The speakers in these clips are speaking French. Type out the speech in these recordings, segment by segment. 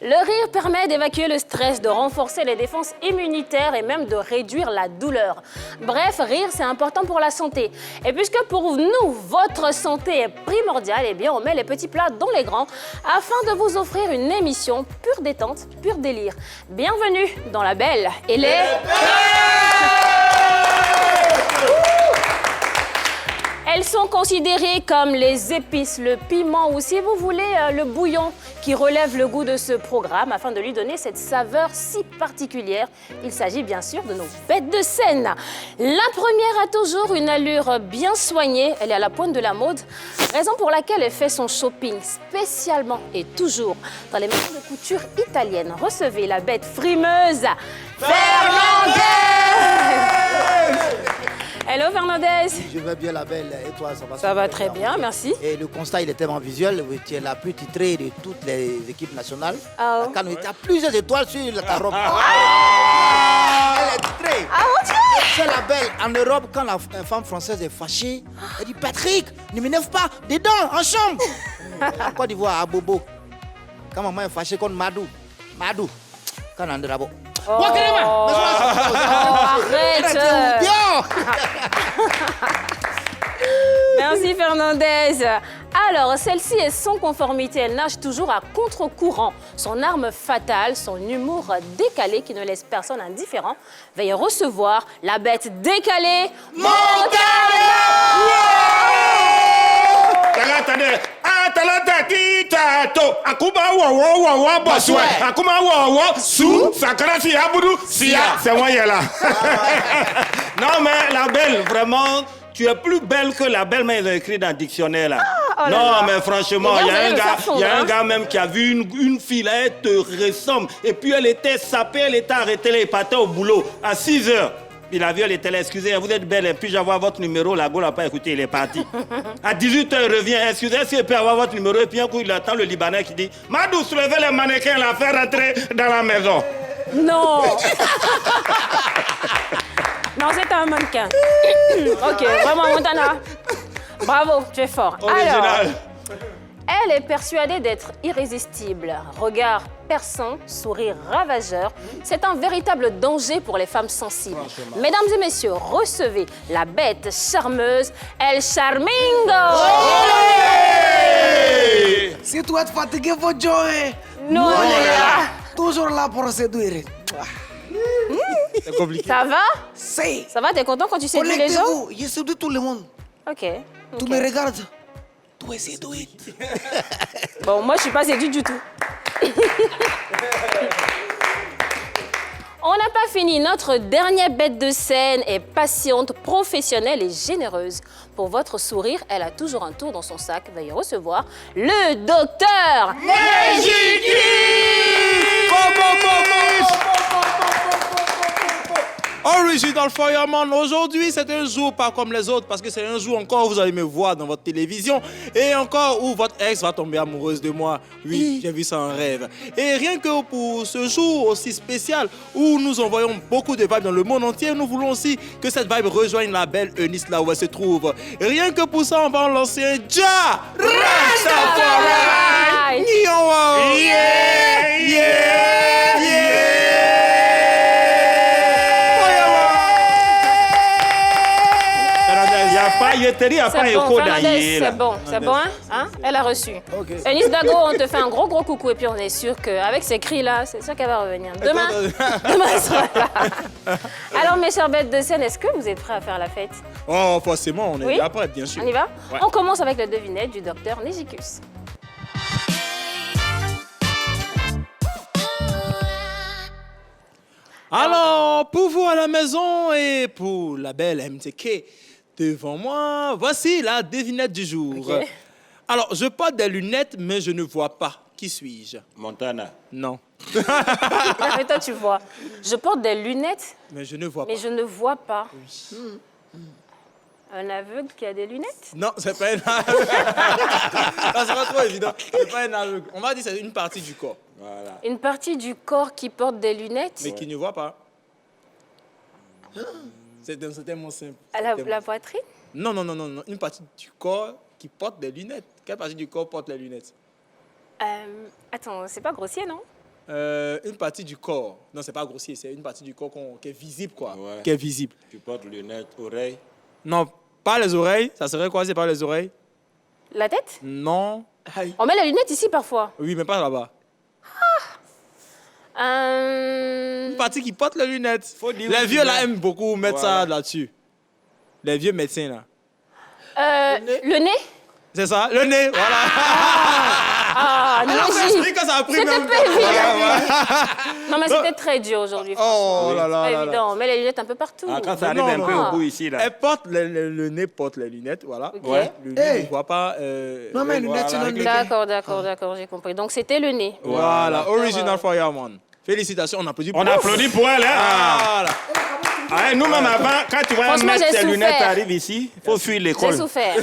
Le rire permet d'évacuer le stress, de renforcer les défenses immunitaires et même de réduire la douleur. Bref, rire, c'est important pour la santé. Et puisque pour nous, votre santé est primordiale, eh bien, on met les petits plats dans les grands afin de vous offrir une émission pure détente, pure délire. Bienvenue dans La Belle et les... Elles sont considérées comme les épices, le piment ou si vous voulez le bouillon qui relève le goût de ce programme afin de lui donner cette saveur si particulière. Il s'agit bien sûr de nos bêtes de scène. La première a toujours une allure bien soignée, elle est à la pointe de la mode, raison pour laquelle elle fait son shopping spécialement et toujours dans les maisons de couture italiennes. Recevez la bête frimeuse, Fernandez! Hello Fernandez. Je vais bien La Belle, et toi ça va? Ça va très bien, merci. Et le constat il est tellement visuel, tu es la plus titrée de toutes les équipes nationales. Oh. Quand tu as plusieurs étoiles sur ta robe. Elle est titrée. Ah mon Dieu! C'est La Belle. En Europe, quand la femme française est fâchée, elle dit Patrick, ne m'énerve pas, dedans, en chambre. En Côte d'Ivoire, à Bobo, quand maman est fâchée contre Madou, quand on est là-bas. Oh, arrête! Merci Fernandez. Alors, celle-ci est sans conformité, elle nage toujours à contre-courant. Son arme fatale, son humour décalé qui ne laisse personne indifférent. Veuillez recevoir la bête décalée, Montana! C'est moi, là. Non, mais La Belle, vraiment, tu es plus belle que La Belle, mais ils ont écrit dans le dictionnaire, là. Oh là Non, là. mais franchement, il y a un gars même qui a vu une fille, là, elle te ressemble. Et puis, elle était sapée, elle était arrêtée, elle partait au boulot à 6 heures. Il a vu, elle était là, excusez, vous êtes belle, puis-je avoir votre numéro, la go n'a pas écouté, il est parti. À 18h, il revient, excusez, est-ce qu'il peut avoir votre numéro? Et puis un coup, il attend le Libanais qui dit, Madou, soulevez les mannequins, la faire rentrer dans la maison. Non! Non, c'est un mannequin. Ok, vraiment, Montana. Bravo, tu es fort. Original. Alors, elle est persuadée d'être irrésistible. Regard perçant, sourire ravageur. C'est un véritable danger pour les femmes sensibles. Mesdames et messieurs, recevez la bête charmeuse, El Charmingo! Si tu es fatigué, faut jouer. Nous, on est là. Toujours là pour séduire. C'est compliqué. Ça va? Si. Ça va? T'es content quand tu séduis les gens? Connectez-vous. Je séduis tout le monde. Ok. Tu me regardes. Tu es séduite. Bon, moi, je suis pas séduite du tout. On n'a pas fini. Notre dernière bête de scène est patiente, professionnelle et généreuse. Pour votre sourire, elle a toujours un tour dans son sac. Veuillez recevoir le docteur Original Fireman, aujourd'hui c'est un jour pas comme les autres parce que c'est un jour encore où vous allez me voir dans votre télévision et encore où votre ex va tomber amoureuse de moi. Oui, j'ai vu ça en rêve. Et rien que pour ce jour aussi spécial où nous envoyons beaucoup de vibes dans le monde entier, nous voulons aussi que cette vibe rejoigne La Belle Eunice là où elle se trouve. Et rien que pour ça, on va en lancer un Ja Rastafari. Rastafari. Yeah, yeah, yeah. Pailleterie à pas C'est bon, écho Fernandez, d'ailleurs. c'est bon, c'est bon, hein? Elle a reçu. Eunice Dago, on te fait un gros coucou et puis on est sûr qu'avec ces cris-là, c'est sûr qu'elle va revenir. Demain, elle sera là. Alors mes chères bêtes de scène, est-ce que vous êtes prêts à faire la fête? Oh, forcément, on est Oui? là après, bien sûr. On y va? Ouais. On commence avec la devinette du docteur Négicus. Alors, pour vous à la maison et pour la belle MTK devant moi, voici la devinette du jour. Ok. Alors, je porte des lunettes, mais je ne vois pas. Qui suis-je? Montana. Non, Non, mais toi, tu vois. Je porte des lunettes, mais je ne vois mais pas. je ne vois pas. Un aveugle qui a des lunettes? Non, c'est pas un aveugle. Ça sera trop évident. C'est pas un aveugle. On va dire que c'est une partie du corps. Voilà. Une partie du corps qui porte des lunettes? Mais qui ne voit pas. C'est tellement simple. À la poitrine? Non, non, non, non, non. Une partie du corps qui porte des lunettes. Quelle partie du corps porte les lunettes? Attends, c'est pas grossier, non? une partie du corps. Non, c'est pas grossier, c'est une partie du corps qui est visible, quoi. Ouais. Qui est visible. Tu portes lunettes, oreilles. Non, pas les oreilles. Ça serait quoi, c'est pas les oreilles? La tête? Non. Aïe. On met la lunette ici parfois. Oui, mais pas là-bas. Une partie qui porte les lunettes. Faut dire Les où vieux, tu là, viens. aiment beaucoup mettre ça là-dessus. Les vieux médecins, là. Le nez? C'est ça, le nez, voilà. Ah, Alors, ça Neji. explique que ça a pris C'était même pas évident. Non, mais c'était très dur aujourd'hui. Oh là C'est là pas là là. évident. On met les lunettes un peu partout. Ah, quand ça Non, arrive un non. peu Ah. au bout ici, là. Elle porte, le nez porte les lunettes, voilà. Ok. Ouais. Le nez Hey. ne voit pas. Non, mais lunettes, c'est voilà. non D'accord, j'ai compris. Donc c'était le nez. Voilà, Original Fireman. Félicitations, on applaudit pour On applaudit pour elle, hein? Voilà. Ah, nous-mêmes, avant, quand tu vois un Franchement, mec, j'ai tes lunettes souffert. arrivent ici, il faut fuir J'ai l'école. souffert.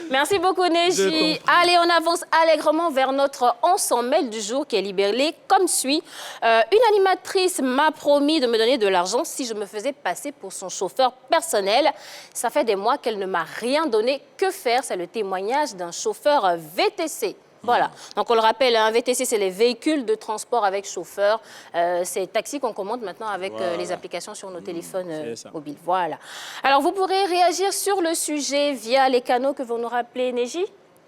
Merci beaucoup, Je Neji. t'en Allez, on avance allègrement vers notre On s'en mêle du jour qui est libellé comme suit. Une animatrice m'a promis de me donner de l'argent si je me faisais passer pour son chauffeur personnel. Ça fait des mois qu'elle ne m'a rien donné. Que faire? C'est le témoignage d'un chauffeur VTC. Voilà. Donc, on le rappelle, un VTC, c'est les véhicules de transport avec chauffeur. C'est taxi qu'on commande maintenant avec les applications sur nos téléphones c'est ça. mobiles. Voilà. Alors, vous pourrez réagir sur le sujet via les canaux que vous nous rappelez, Neji.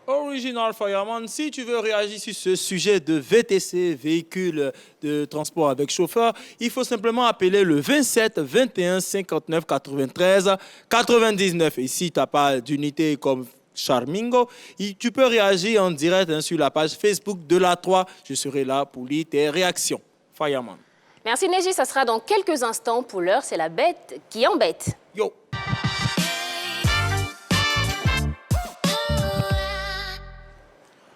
Original Fireman, si tu veux réagir sur ce sujet de VTC, véhicule de transport avec chauffeur, il faut simplement appeler le 27 21 59 93 99. Et si tu n'as pas d'unité comme Charmingo, tu peux réagir en direct sur la page Facebook de la 3. Je serai là pour lire tes réactions. Fireman. Merci, Neji. Ça sera dans quelques instants. Pour l'heure, c'est la bête qui embête. Yo.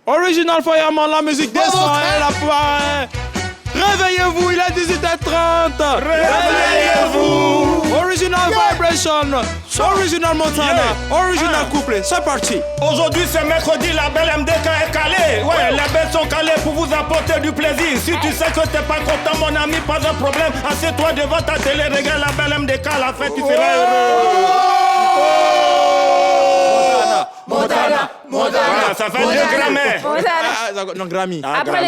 Original Fireman, la musique descend, la poire. Réveillez-vous, il est 18h30. Réveillez-vous. Original Vibration, Original Montana, Original Couple, c'est parti. Aujourd'hui, c'est mercredi, la belle MDK est calée. Ouais, les belles sont calées pour vous apporter du plaisir. Si tu sais que t'es pas content, mon ami, pas de problème. Assieds-toi devant ta télé, regarde la belle MDK, la fête, tu seras heureux. Montana. Voilà, ça fait 2 grammaires. Montana. Non, Grammy. Après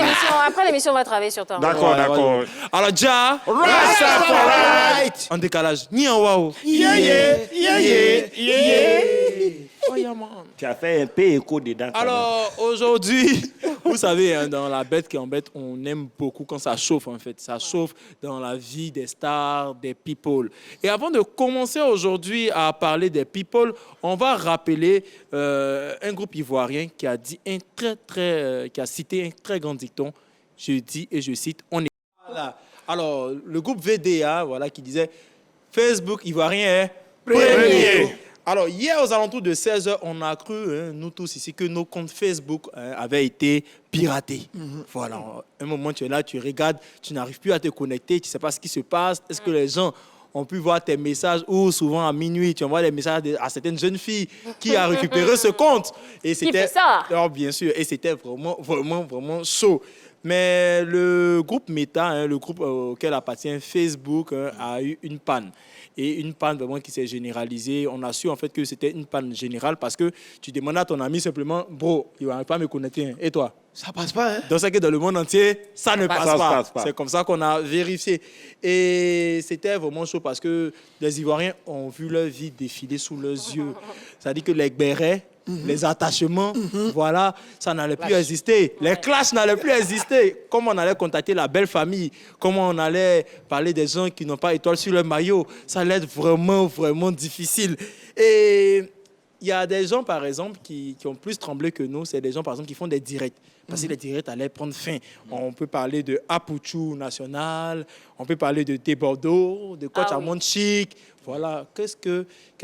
l'émission, on va travailler sur toi. D'accord, d'accord. Alors, Ja, Rastafari. en décalage. Ni en waouh. Yeah, yeah, yeah, yeah, yeah. Fireman. Tu as fait un peu écho dedans. quand même. Alors, aujourd'hui, vous savez, hein, dans la bête qui embête, on aime beaucoup quand ça chauffe, en fait. Ça chauffe dans la vie des stars, des people. Et avant de commencer aujourd'hui à parler des people, on va rappeler un groupe ivoirien qui a dit qui a cité un très grand dicton. Je dis et je cite, on est... Voilà. Alors, le groupe VDA, voilà, qui disait Facebook ivoirien est premier. Alors, hier, aux alentours de 16h, on a cru, hein, nous tous ici, que nos comptes Facebook avaient été piratés. Voilà. Un moment, tu es là, tu regardes, tu n'arrives plus à te connecter, tu ne sais pas ce qui se passe. Est-ce que les gens ont pu voir tes messages ou souvent à minuit, tu envoies des messages à certaines jeunes filles qui a récupéré ce compte. Et fait ça? Oh, bien sûr. Et c'était vraiment chaud. Mais le groupe Meta, hein, le groupe auquel appartient Facebook, hein, a eu une panne. Et une panne vraiment qui s'est généralisée. On a su en fait que c'était une panne générale parce que tu demandes à ton ami simplement, bro, il ne va pas me connecter. Et toi? Ça passe pas, hein? Donc c'est que dans le monde entier, ça ne passe pas. pas. C'est comme ça qu'on a vérifié. Et c'était vraiment chaud parce que les Ivoiriens ont vu leur vie défiler sous leurs yeux. C'est-à-dire que les bérets, les attachements, voilà, ça n'allait plus exister. Les clashs n'allaient plus exister. Comment on allait contacter la belle famille, comment on allait parler des gens qui n'ont pas étoile sur leur maillot, ça allait être vraiment difficile. Et il y a des gens, par exemple, qui ont plus tremblé que nous. C'est des gens, par exemple, qui font des directs. Parce que les directs allaient prendre fin. On peut parler de Apouchou National, on peut parler de Bordeaux, de Coach Amon Chic. Voilà, qu'est-ce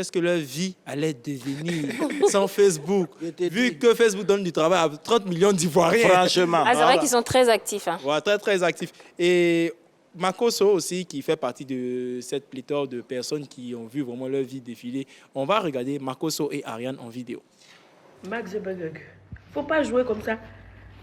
que leur vie allait devenir sans Facebook? Vu que Facebook donne du travail à 30 millions d'Ivoiriens. Franchement. Ah, c'est vrai qu'ils sont très actifs. Hein. Voilà, très actifs. Et Makoso aussi, qui fait partie de cette pléthore de personnes qui ont vu vraiment leur vie défiler. On va regarder Makoso et Ariane en vidéo. Max Zuckerberg, faut pas jouer comme ça.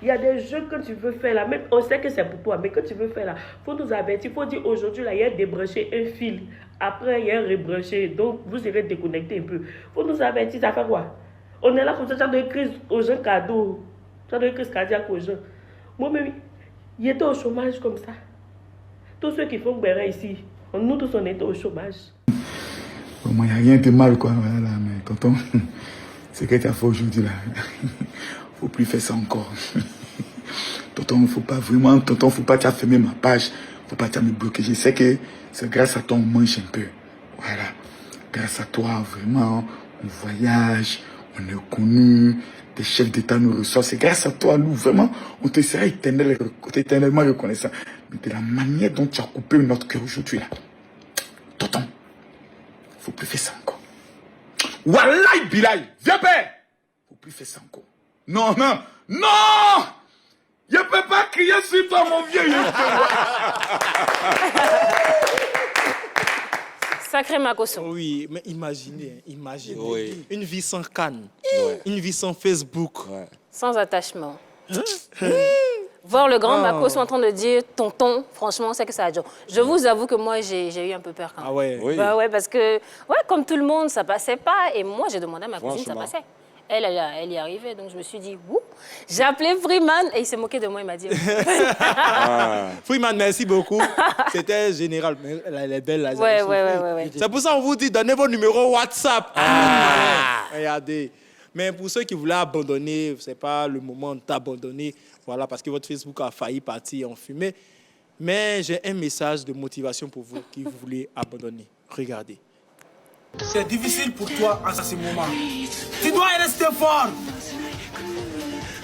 Il y a des jeux que tu veux faire là, même on sait que c'est pour toi, mais que tu veux faire là, faut nous avertir, faut dire aujourd'hui là, il y a débranché un fil, après il y a rebranché, donc vous serez déconnecté un peu. Faut nous avertir, ça fait quoi? On est là comme ça de crise aux gens cadeaux, ça de crise cardiaque aux gens. Moi-même, Il était au chômage comme ça. Tous ceux qui font Béret ici, nous tous on était au chômage. Moi, il n'y a rien de mal, quoi. Voilà, mais tonton, ce que tu as fait aujourd'hui, là, faut plus faire ça encore. Tonton, faut pas vraiment, tonton, faut pas t'as fermé ma page, faut pas t'as me bloquer. Je sais que c'est grâce à toi on mange un peu. Voilà. Grâce à toi, vraiment, on voyage, on est connu, des chefs d'État nous reçoivent. C'est grâce à toi, nous, vraiment, on te sera éternellement reconnaissant. Mais de la manière dont tu as coupé notre cœur aujourd'hui, là, tonton, faut plus faire ça encore. Wallahi Bilal, viens père. Faut plus faire ça encore. Non, non, non. Je peux pas crier sur toi, mon vieux. Sacré Makosso. Oui, mais imaginez, Oui. une vie sans Cannes, une vie sans Facebook. Sans attachement. Voir le grand Makosso en train de dire tonton, franchement, c'est que ça a dur. Je vous avoue que moi, j'ai eu un peu peur quand même. Ah ouais. Oui. Bah ouais, parce que, ouais, comme tout le monde, ça passait pas. Et moi, j'ai demandé à ma cousine, ça Franchement. passait. Elle y arrivait, donc je me suis dit, ouh. J'ai appelé Freeman et il s'est moqué de moi, il m'a dit. Freeman, merci beaucoup. C'était général. Mais elle est belle, là. Ouais. C'est pour ça qu'on vous dit, donnez vos numéros WhatsApp. Regardez. Mais pour ceux qui voulaient abandonner, c'est pas le moment d'abandonner. Voilà, parce que votre Facebook a failli partir en fumée. Mais j'ai un message de motivation pour vous qui voulez abandonner. Regardez. C'est difficile pour toi en ce moment. Tu dois rester fort.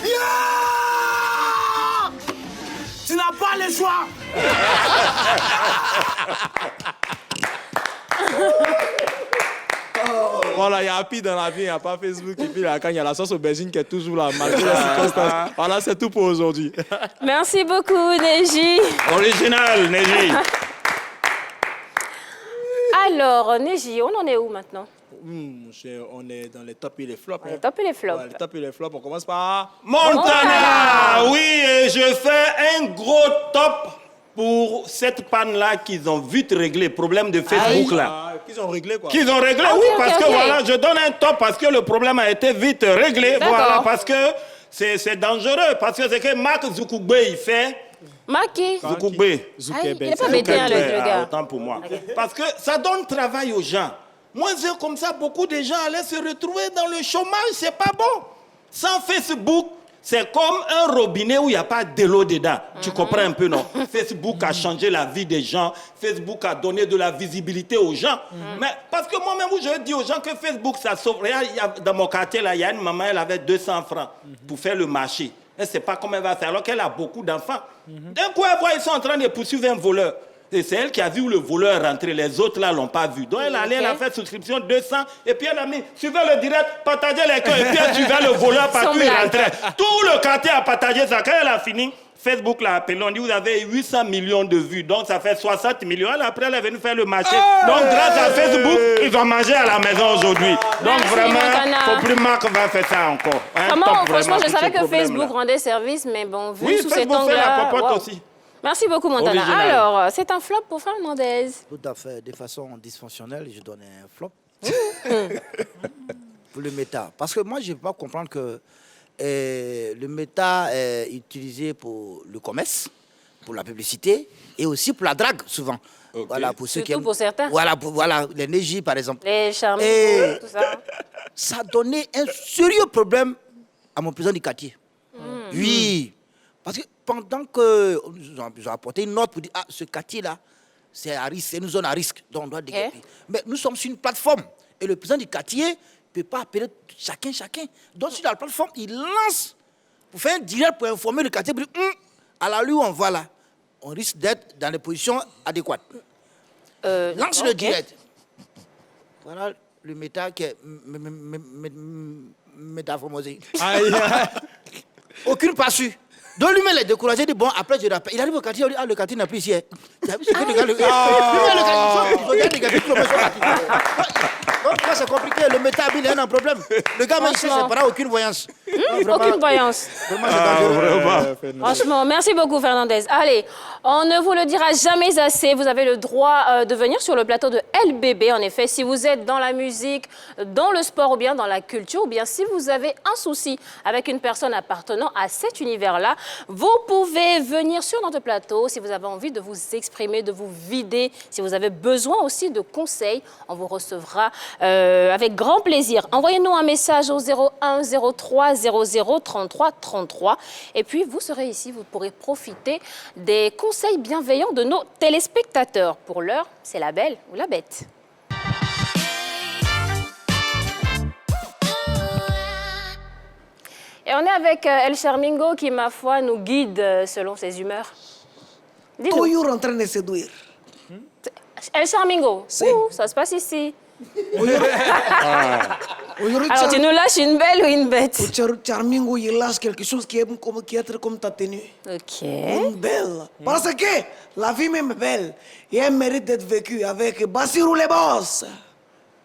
Yeah! Tu n'as pas le choix. Voilà, il y a Happy dans la vie, il n'y a pas Facebook. Et puis là, quand il y a la sauce aubergine qui est toujours là, malgré les circonstances. Voilà, c'est tout pour aujourd'hui. Merci beaucoup, Neji. Original, Neji. Alors, Neji, on en est où maintenant? On est dans les tops et les flops. Les tops et les flops. Ouais, les tops et les flops, on commence par... Montana. Oui, et je fais un gros top pour cette panne-là qu'ils ont vite réglé, problème de Facebook là. Ah, qu'ils ont réglé quoi. Qu'ils ont réglé, Ah, oui, ok, parce ok, que ok. voilà, je donne un top parce que le problème a été vite réglé. D'accord. Voilà, parce que c'est dangereux, parce que c'est que Mark Zuckerberg, il fait... Maki. Zuckerberg. Il n'est pas bêté, hein, le Ah, gars. autant pour moi. Parce que ça donne travail aux gens. Moi, c'est comme ça, beaucoup de gens allaient se retrouver dans le chômage, c'est pas bon. Sans Facebook, c'est comme un robinet où il n'y a pas de l'eau dedans. Tu comprends un peu, non? Facebook a changé la vie des gens. Facebook a donné de la visibilité aux gens. Mais parce que moi-même, je dis aux gens que Facebook, ça sauve. Regarde, dans mon quartier, là, il y a une maman, elle avait 200 francs pour faire le marché. Elle ne sait pas comment elle va faire, alors qu'elle a beaucoup d'enfants. D'un coup, elle voit, ils sont en train de poursuivre un voleur. Et c'est elle qui a vu où le voleur est rentré. Les autres, là, ne l'ont pas vu. Donc, elle est allée, elle a fait souscription 200. Et puis, elle a mis, suivez le direct, partagez les cœurs. Et puis, elle suivait le voleur partout, il rentrait. Tout le quartier a partagé ça. Quand elle a fini, Facebook l'a appelé. On dit, vous avez 800 millions de vues. Donc, ça fait 60 millions. Après, elle est venue faire le marché. Donc, grâce à Facebook, ils ont mangé à la maison aujourd'hui. Donc, Merci, vraiment, il Montana. ne faut plus Marc va faire ça encore. Un Comment, top, franchement, vraiment, je tous savais ces que Facebook problèmes-là. rendait service, mais bon, vu Oui, sous cet Facebook fait la angle-là... popote wow. aussi. Merci beaucoup, Montana. Original. Alors, c'est un flop pour Fernandez. Tout à fait. De façon dysfonctionnelle, je donne un flop. Pour le méta. Parce que moi, je ne peux pas comprendre que le méta est utilisé pour le commerce, pour la publicité et aussi pour la drague, souvent. Ok. Voilà, pour ceux qui Surtout aiment- pour certains. Voilà, voilà, les Neji, par exemple. Les charmants, Et- tout ça. Ça a donné un sérieux problème à mon président du quartier. Oui. Parce que pendant que nous avons apporté une note pour dire, ah, ce quartier-là, c'est à risque, c'est une zone à risque, donc on doit dégager. Mais nous sommes sur une plateforme. Et le président du quartier ne peut pas appeler chacun. Donc sur la plateforme, il lance pour faire un direct pour informer le quartier, pour dire, à la où on va là, on risque d'être dans les positions adéquates. Lance le ok. direct. Voilà le méta qui est métamorphosé. Aïe. Aucune passue. Donc lui-même est découragé, il dit bon, après je rappelle. Il arrive au quartier, il dit ah, le quartier n'a plus ici. Tu as vu ce que le gars, le donc là c'est compliqué, le méta il a un problème. Le gars même ici, Franchement. c'est pas aucune voyance. Non, vraiment, Aucune voyance. Vraiment, c'est dangereux. Franchement, merci beaucoup, Fernandez. Allez, on ne vous le dira jamais assez. Vous avez le droit de venir sur le plateau de LBB. En effet, si vous êtes dans la musique, dans le sport ou bien dans la culture, ou bien si vous avez un souci avec une personne appartenant à cet univers-là, Vous pouvez venir sur notre plateau si vous avez envie de vous exprimer, de vous vider. Si vous avez besoin aussi de conseils, on vous recevra avec grand plaisir. Envoyez-nous un message au 01 03 00 33 33. Et puis, vous serez ici, vous pourrez profiter des conseils bienveillants de nos téléspectateurs. Pour l'heure, c'est la belle ou la bête. Et on est avec El Charmingo qui, ma foi, nous guide selon ses humeurs. Dis-nous. Toujours en train de séduire. El Charmingo, ouh, ça se passe ici. Aujourd'hui, Alors, tu nous lâches une belle ou une bête? Charmingo, il lâche quelque chose qui est comme ta tenue. Ok. Une belle. Parce que la vie même est belle. Et elle mérite d'être vécue avec Bassirou les boss.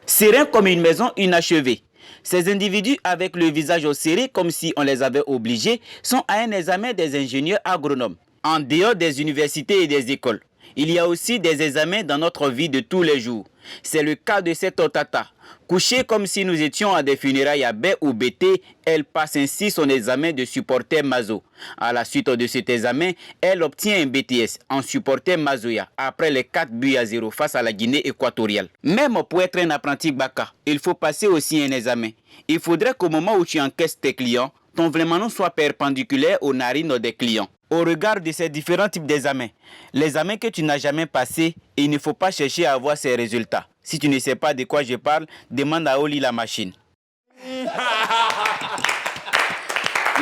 Serein comme une maison inachevée. Ces individus avec le visage serré comme si on les avait obligés sont à un examen des ingénieurs agronomes. En dehors des universités et des écoles, il y a aussi des examens dans notre vie de tous les jours. C'est le cas de cette Otata. Couchée comme si nous étions à des funérailles à baie ou bété, elle passe ainsi son examen de supporter Mazo. À la suite de cet examen, elle obtient un BTS en supporter Mazoya après les 4-0 face à la Guinée équatoriale. Même pour être un apprenti Baka, il faut passer aussi un examen. Il faudrait qu'au moment où tu encaisses tes clients, ton vraiment soit perpendiculaire aux narines des clients. Au regard de ces différents types d'examens, l'examen que tu n'as jamais passé, il ne faut pas chercher à avoir ses résultats. Si tu ne sais pas de quoi je parle, demande à Oli la machine.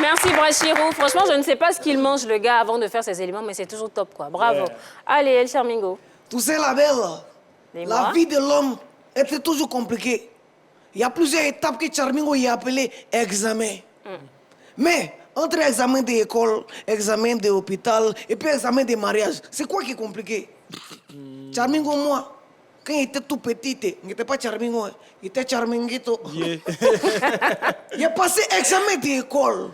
Merci Brachirou. Franchement, je ne sais pas ce qu'il mange le gars avant de faire ses éléments, mais c'est toujours top quoi. Bravo. Allez, El Charmingo. Tu sais la belle, la vie de l'homme était toujours compliquée. Il y a plusieurs étapes que Charmingo y a appelées examen. Mais entre examen d'école, examen d'hôpital et puis examen de mariage, c'est quoi qui est compliqué? Charmingo, moi, quand il était tout petit, il n'était pas Charmingo, il était Charminguito. Il a passé examen d'école.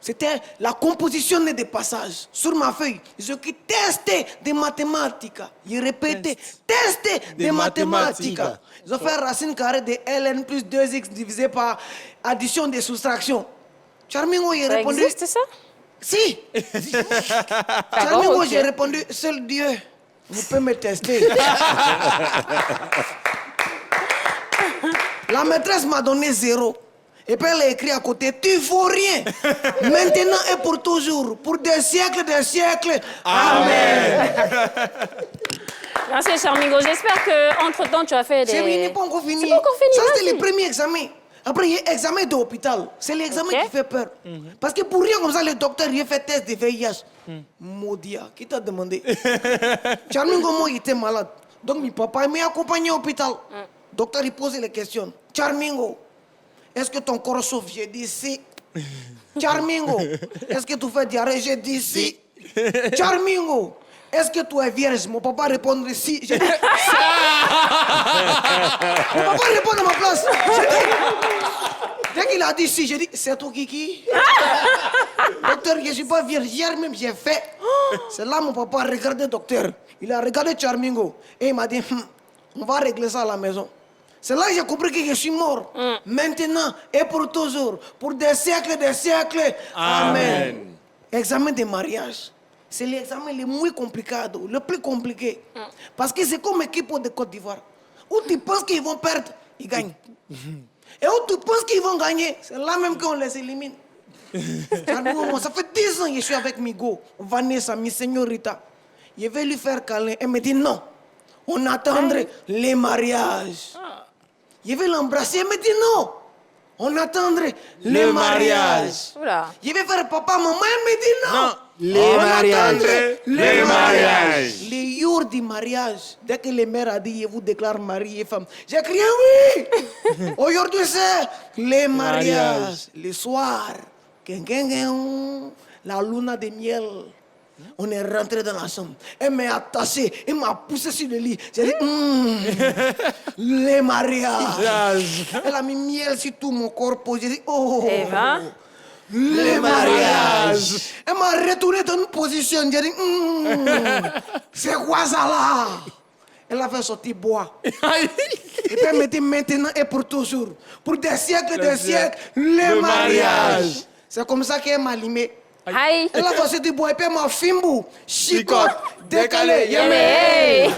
C'était la composition des passages. Sur ma feuille, je testais des mathématiques. Je répétais, testais des mathématiques. Je fais racine carrée de ln plus 2x divisé par addition des soustractions. Charmingo, il a répondu... Ça existe ça? Si. Charmingo, okay. J'ai répondu, seul Dieu vous peut me tester. La maîtresse m'a donné 0. Et puis elle a écrit à côté, tu vaux rien. Maintenant et pour toujours, pour des siècles. Amen. Merci Charmingo. J'espère qu'entre-temps, tu as fait des... Il n'est pas encore fini. C'est pas encore fini. Ça, c'était le premier examen. Après, il y a l'examen de l'hôpital. C'est l'examen qui fait peur. Parce que pour rien comme ça, le docteur, il a fait test de VIH. Maudia, qui t'a demandé? Charmingo, moi, il était malade. Donc, mon papa m'a accompagné à l'hôpital. Le docteur, il posait les questions. Charmingo, est-ce que ton corps souffre? J'ai dit si. Charmingo, est-ce que tu fais diarrhée? J'ai dit si. Charmingo, est-ce que tu es vierge? Mon papa répondait si. J'ai dit si. Mon papa répond à ma place. J'ai dit. Dès qu'il a dit si, j'ai dit c'est toi Kiki. Docteur, je ne suis pas vierge. Hier même, j'ai fait. C'est là mon papa a regardé le docteur. Il a regardé Charmingo. Et il m'a dit on va régler ça à la maison. C'est là que j'ai compris que je suis mort. Maintenant et pour toujours, pour des siècles. Amen. Examen de mariage. C'est l'examen le moins compliqué, le plus compliqué. Parce que c'est comme l'équipe de Côte d'Ivoire. Où tu penses qu'ils vont perdre, ils gagnent. Et où tu penses qu'ils vont gagner, c'est là même qu'on les élimine. Ça fait 10 ans que je suis avec Migo, Vanessa, mi señorita. Je vais lui faire câlin. Elle me dit non. On attendrait les mariages. Je vais l'embrasser. Elle me dit non. On attendrait les mariages. Je vais faire papa, maman. Elle me dit non. Les mariages. Les mariages. Les jours du mariage. Dès que le maire a dit, je vous déclare mari et femme. J'ai crié oui. Aujourd'hui, c'est les mariages. Le soir. La lune de miel. On est rentré dans la chambre. Elle m'a attaché. Elle m'a poussé sur le lit. J'ai dit, les mariages. Elle a mis miel sur tout mon corps. J'ai dit, oh. Eva. Les mariages. Elle m'a retourné dans une position. J'ai dit, c'est quoi ça là? Elle a fait sortir bois. Et puis elle me dit maintenant et pour toujours. Pour des siècles, les mariages. C'est comme ça qu'elle m'a limé. Aïe. Et là, voici du bois épais, ma fimbu. Chicote, décalé, Yémé.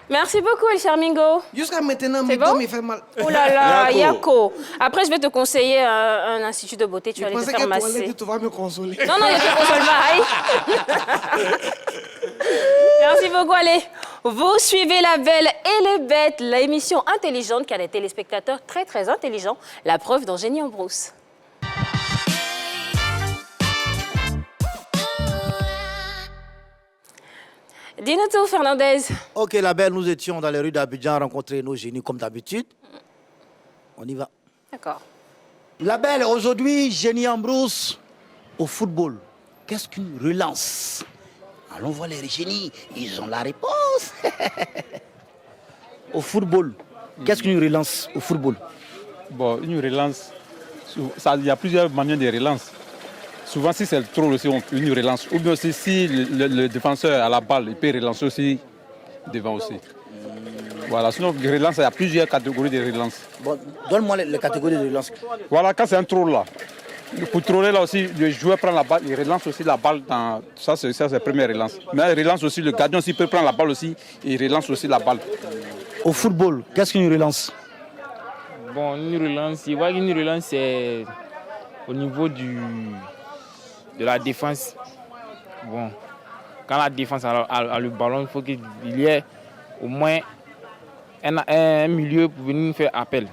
Merci beaucoup, El Charmingo. Jusqu'à maintenant, C'est mes bon? dents me fait mal. Oh là là, Yako. Après, je vais te conseiller un institut de beauté. Tu vas aller te faire masser. Tu vas me consoler. Non, non, je te console pas. Aïe. Merci beaucoup, allez. Vous suivez La Belle et les Bêtes, l'émission intelligente qui a des téléspectateurs très, très intelligents. La preuve dans Génie en brousse. Dis-nous tout, Fernandez. Ok, la belle, nous étions dans les rues d'Abidjan rencontrer nos génies comme d'habitude. On y va. D'accord. La belle, aujourd'hui, génie en brousse au football. Qu'est-ce qu'une relance? Allons voir les génies, ils ont la réponse. Au football, qu'est-ce qu'une relance au football? Bon, une relance, il y a plusieurs manières de relance. Souvent, si c'est trop aussi, on peut une relance. Ou bien aussi, si le défenseur a la balle, il peut relancer aussi devant aussi. Voilà, sinon, relance, il y a plusieurs catégories de relance. Bon, donne-moi les catégories de relance. Voilà, quand c'est un troll là. Pour troller là aussi, le joueur prend la balle, il relance aussi la balle dans. Ça, c'est la première relance. Mais il relance aussi, le gardien aussi peut prendre la balle aussi, et il relance aussi la balle. Au football, qu'est-ce qu'une relance? Bon, une relance, je vois qu'une relance, c'est au niveau de la défense. Bon, quand la défense a le ballon, il faut qu'il y ait au moins un milieu pour venir faire appel.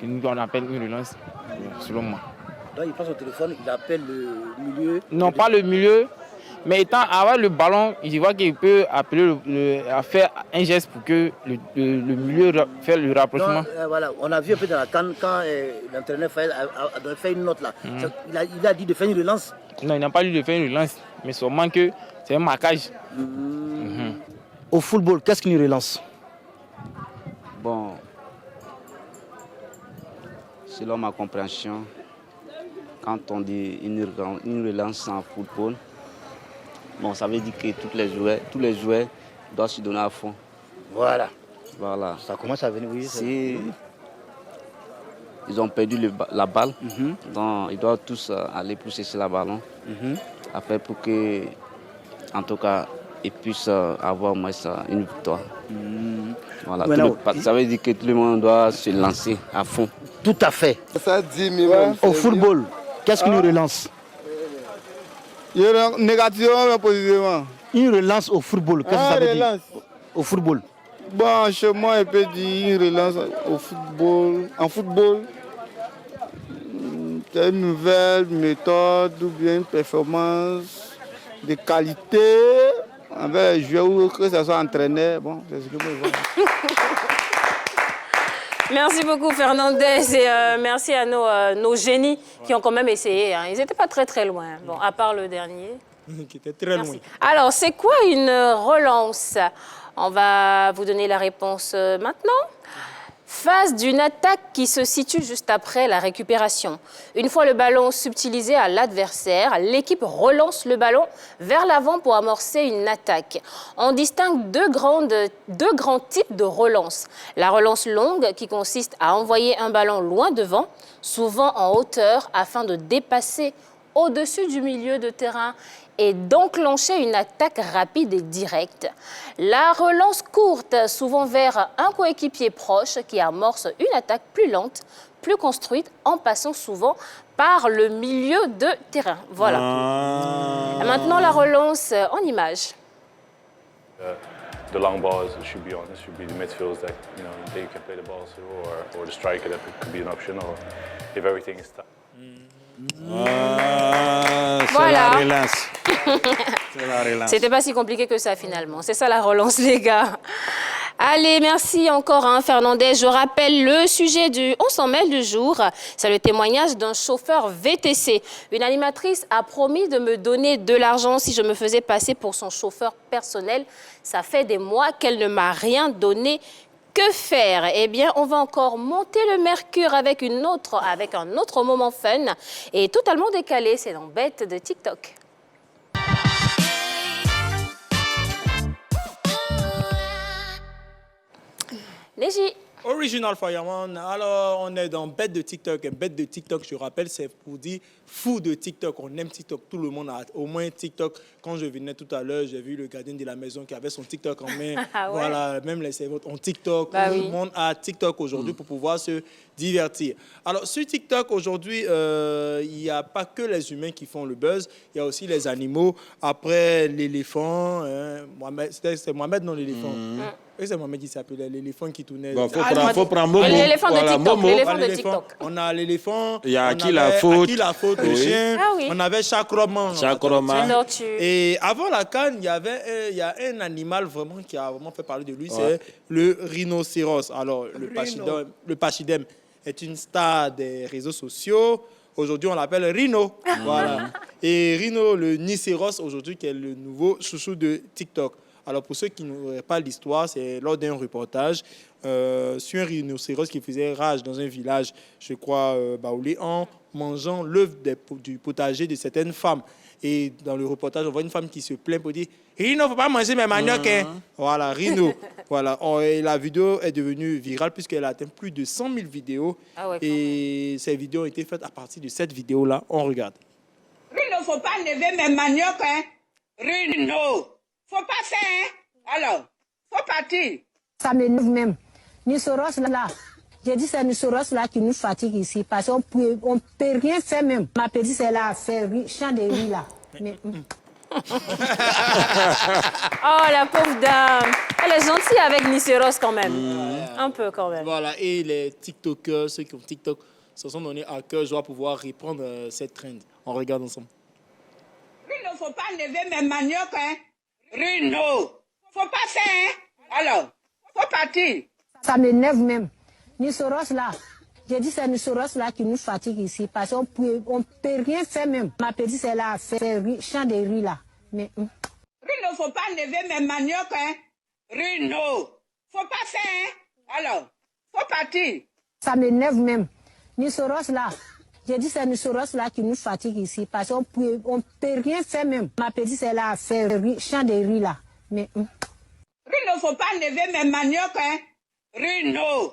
On appelle une relance, selon moi. Donc il passe au téléphone, il appelle le milieu. Non, pas le milieu, mais étant avec le ballon, je vois qu'il peut appeler à faire un geste pour que le milieu fasse le rapprochement. Donc, voilà, on a vu un peu dans la canne quand l'entraîneur fait une note là. Il a dit de faire une relance. Non, il n'a pas dit de faire une relance, mais seulement que c'est un marquage. Au football, qu'est-ce qu'une relance? Bon, selon ma compréhension, quand on dit une relance en football, bon, ça veut dire que tous les joueurs doivent se donner à fond. Voilà. Voilà. Ça commence à venir, oui. Si ils ont perdu la balle, donc ils doivent tous aller pour chercher la ballon. Après, pour que, en tout cas, ils puissent avoir au moins une victoire. Voilà. Ça veut dire que tout le monde doit se lancer à fond. Tout à fait. Ça dit, mais au football, qu'est-ce qu'une relance? Négativement, mais positivement. Une relance au football, qu'est-ce que ça veut dire? Au football. Bon, chez moi, je peux dire une relance au football. En football, c'est une nouvelle méthode ou bien une performance de qualité avec les joueurs ou que ce soit entraîneur. Bon, c'est ce que je vois. Merci beaucoup Fernandez et merci à nos génies qui ont quand même essayé. Hein. Ils n'étaient pas très très loin, bon, à part le dernier. Qui était très loin. Alors, c'est quoi une relance? On va vous donner la réponse maintenant. Phase d'une attaque qui se situe juste après la récupération. Une fois le ballon subtilisé à l'adversaire, l'équipe relance le ballon vers l'avant pour amorcer une attaque. On distingue deux grands types de relance. La relance longue qui consiste à envoyer un ballon loin devant, souvent en hauteur, afin de dépasser au-dessus du milieu de terrain et d'enclencher une attaque rapide et directe. La relance courte, souvent vers un coéquipier proche qui amorce une attaque plus lente, plus construite, en passant souvent par le milieu de terrain. Voilà. Et maintenant, la relance en images. The long balls should be the midfields that they can play the balls through, or the striker that could be an option, or if everything is tough. Voilà. C'est la relance. C'était pas si compliqué que ça finalement. C'est ça la relance, les gars. Allez, merci encore Fernandez. Je rappelle le sujet du On s'en mêle du jour. C'est le témoignage d'un chauffeur VTC. Une animatrice a promis de me donner de l'argent si je me faisais passer pour son chauffeur personnel. Ça fait des mois qu'elle ne m'a rien donné. Que faire? Eh bien, on va encore monter le mercure avec un autre moment fun et totalement décalé. C'est dans Bête de TikTok. Légie. Original Fireman. Alors, on est dans Bête de TikTok. Et Bête de TikTok, je rappelle, c'est pour dire fou de TikTok. On aime TikTok. Tout le monde a au moins TikTok. Quand je venais tout à l'heure, j'ai vu le gardien de la maison qui avait son TikTok en main. Ah ouais. Voilà, même les serveurs ont TikTok. Bah Tout oui. le monde a TikTok aujourd'hui pour pouvoir se divertir. Alors, sur TikTok, aujourd'hui, il n'y a pas que les humains qui font le buzz. Il y a aussi les animaux. Après, l'éléphant. C'est Mohamed, non, l'éléphant. Et c'est Mohamed qui s'appelait l'éléphant qui tournait. Bon, faut prendre Momo. L'éléphant de Voilà, TikTok. Momo. L'éléphant de L'éléphant. TikTok. On a l'éléphant. Il y a on Aki avait la faute. Aki la faute, le Oui. chien. Ah oui. On avait Chakroman. Chakroman. La tortue. Et avant la canne, il y a un animal vraiment qui a vraiment fait parler de lui, Ouais. c'est le rhinocéros. Alors, le pachyderme est une star des réseaux sociaux. Aujourd'hui, on l'appelle Rhino. Voilà. Et Rhino, le nicéros, aujourd'hui, qui est le nouveau chouchou de TikTok. Alors, pour ceux qui n'auraient pas l'histoire, c'est lors d'un reportage sur un rhinocéros qui faisait rage dans un village, je crois, baoulé, en mangeant l'œuf du potager de certaines femmes. Et dans le reportage, on voit une femme qui se plaint pour dire « Rhino, faut pas manger mes maniocs, hein. » Voilà, Rhino. Voilà. Et la vidéo est devenue virale puisqu'elle a atteint plus de 100 000 vidéos. Ah ouais, Et ces vidéos ont été faites à partir de cette vidéo-là. On regarde. Rhino, faut pas enlever mes maniocs, hein. Rhino, faut pas faire, hein. Alors, faut partir. Ça m'énerve même. Nisoros là, j'ai dit c'est Nisoros là qui nous fatigue ici parce qu'on peut rien faire même. Ma petite c'est là à faire champ de riz là. Mais, Oh, la pauvre dame. Elle est gentille avec Niceros quand même. Un peu quand même. Voilà, et les TikTokers, ceux qui ont TikTok, se sont donnés à cœur joie pouvoir reprendre cette trend. On regarde ensemble. Rhino, faut pas enlever mes maniocs, hein. Rhino, faut pas faire, hein. Alors, faut partir. ça m'énerve même. Nisoros là, j'ai dit c'est Nisoros là qui nous fatigue ici parce qu'on peut rien faire même. Ma petite c'est là à faire champ de riz là. Mais, Rhino, faut pas enlever mes maniocs, hein. Rhino, faut pas faire, hein. Alors, faut partir. ça m'énerve même. Nisoros là, j'ai dit c'est Nisoros là qui nous fatigue ici parce qu'on peut rien faire même. Ma petite c'est là à faire champ de riz là. Mais, Rhino, faut pas enlever mes maniocs, hein. Rhino,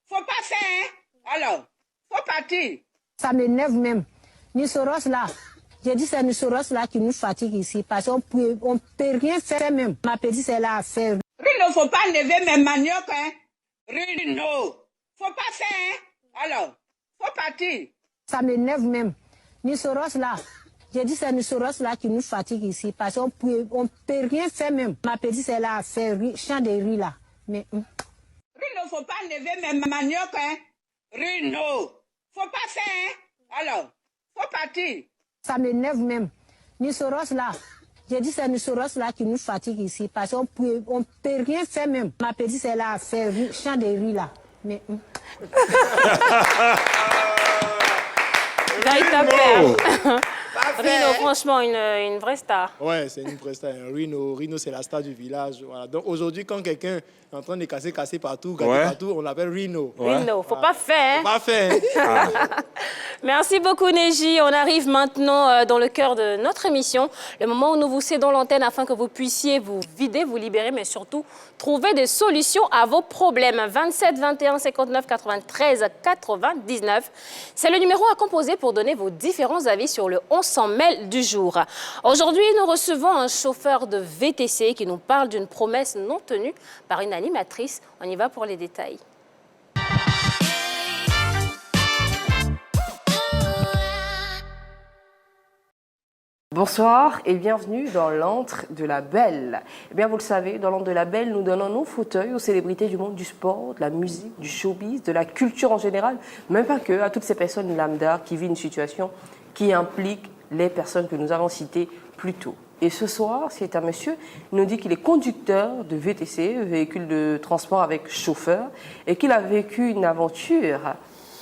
faut pas faire, hein. Alors, faut partir. ça m'énerve même. Nisoros là, j'ai dit c'est Nisoros là qui nous fatigue ici parce qu'on peut rien faire même. Ma petite c'est là à faire. Rhino, faut pas enlever mes maniocs, hein. Rhino, faut pas faire, hein. Alors, faut partir. ça m'énerve même. Nisoros là, j'ai dit c'est Nisoros là qui nous fatigue ici parce qu'on peut rien faire même. Ma petite c'est là à faire champ de riz là. Mais, Rhino, faut pas enlever mes maniocs, hein. Rhino, faut pas faire, hein. Alors, faut partir. ça m'énerve même. Nisoros là, j'ai dit c'est Nisoros là qui nous fatigue ici parce qu'on peut rien faire même. Ma petite c'est là à faire champ de riz là. Mais, Véritable père. Rhino, franchement, une vraie star. Ouais, c'est une vraie star. Rhino, c'est la star du village. Voilà. Donc aujourd'hui, quand quelqu'un est en train de casser partout, on l'appelle Rhino. Rhino, faut pas faire. Faut pas faire. Merci beaucoup, Neji. On arrive maintenant dans le cœur de notre émission, le moment où nous vous cédons l'antenne afin que vous puissiez vous vider, vous libérer, mais surtout trouver des solutions à vos problèmes. 27 21 59 93 99. C'est le numéro à composer pour donner vos différents avis sur le On s'en mêle du jour. Aujourd'hui, nous recevons un chauffeur de VTC qui nous parle d'une promesse non tenue par une animatrice. On y va pour les détails. Bonsoir et bienvenue dans l'antre de la Belle. Eh bien, vous le savez, dans l'antre de la Belle, nous donnons nos fauteuils aux célébrités du monde du sport, de la musique, du showbiz, de la culture en général, même pas que, à toutes ces personnes lambda qui vivent une situation qui implique les personnes que nous avons citées plus tôt. Et ce soir, c'est un monsieur, il nous dit qu'il est conducteur de VTC, véhicule de transport avec chauffeur, et qu'il a vécu une aventure.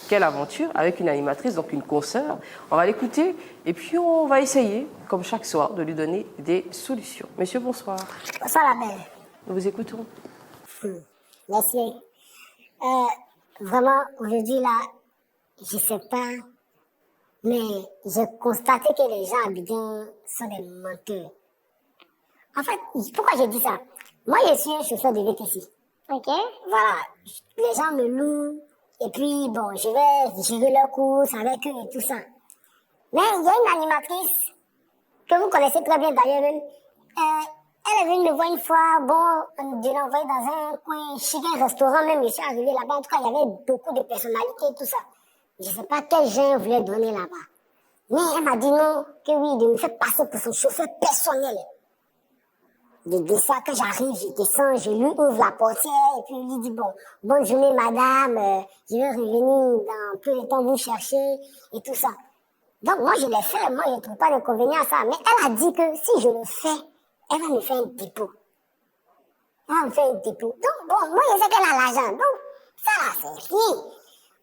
Quelle aventure avec une animatrice, donc une consoeur. On va l'écouter et puis on va essayer, comme chaque soir, de lui donner des solutions. Monsieur, bonsoir. Bonsoir la belle. Nous vous écoutons. Merci. Vraiment, aujourd'hui là, je sais pas, mais j'ai constaté que les gens habitants sont des menteurs. En fait, pourquoi je dis ça? Moi, je suis un chauffeur de VTC. Ok, voilà. Les gens me louent. Et puis, bon, je vais gérer leurs courses avec eux et tout ça. Mais il y a une animatrice que vous connaissez très bien d'ailleurs même. Elle est venue me voir une fois. Bon, je l'ai envoyée dans un coin chic, un restaurant même. Je suis arrivé là-bas. En tout cas, il y avait beaucoup de personnalités et tout ça. Je ne sais pas quel genre voulait donner là-bas. Mais elle m'a dit non, que oui, de me faire passer pour son chauffeur personnel. Je dis ça, que j'arrive, je descends, je lui ouvre la portière et puis je lui dis bon, bonne journée madame, je vais revenir dans peu de temps vous chercher et tout ça. Donc moi je l'ai fait, moi je ne trouve pas d'inconvénient à ça. Mais elle a dit que si je le fais, elle va me faire un dépôt. Elle va me faire un dépôt. Donc bon, moi je sais qu'elle a l'argent, donc ça là c'est rien.